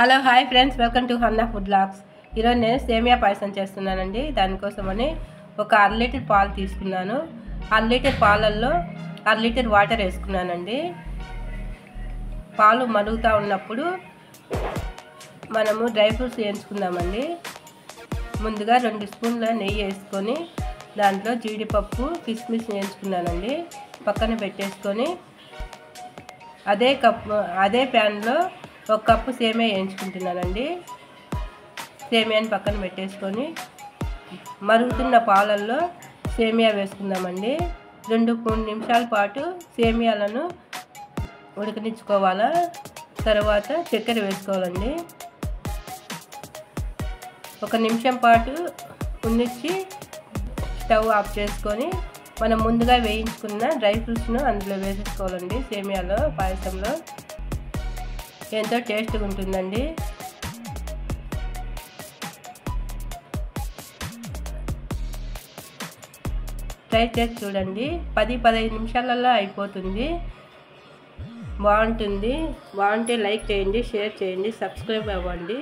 Hello hi friends, welcome to Hanna food blogs. ఈరోజు నేను సేమియా పాయసం చేస్తున్నానండి. దానికోసమని ఒక 1/2 లీటర్ పాలు తీసుకున్నాను. 1/2 లీటర్ పాలల్లో 1/2 లీటర్ వాటర్ వేసుకున్నానండి. పాలు మరుగుతూ ఉన్నప్పుడు మనము డ్రై ఫ్రూట్స్ వేయించుకుందామండి. ముందుగా 2 స్పూన్ల నెయ్యి వేసుకొని దాంట్లో జీడిపప్పు కిస్మిస్ వేయించుకున్నానండి. పక్కన పెట్టేసుకొని అదే ప్యాన్లో 1 కప్పు సేమియా వేయించుకుంటున్నానండి. సేమియాని పక్కన పెట్టేసుకొని మరుగుతున్న పాలల్లో సేమియా వేసుకుందామండి. 2-3 నిమిషాల పాటు సేమియాలను ఉడకనిచ్చుకోవాలా. తర్వాత చక్కెర వేసుకోవాలండి. 1 నిమిషం పాటు ఉన్నిచ్చి స్టవ్ ఆఫ్ చేసుకొని మనం ముందుగా వేయించుకున్న డ్రై ఫ్రూట్స్ను అందులో వేసేసుకోవాలండి. సేమియాలో పాయసంలో ఎంతో టేస్ట్గా ఉంటుందండి. ట్రై చేసి చూడండి. 10-15 నిమిషాలలో అయిపోతుంది. బాగుంటుంది. బాగుంటే లైక్ చేయండి, షేర్ చేయండి, సబ్స్క్రైబ్ అవ్వండి.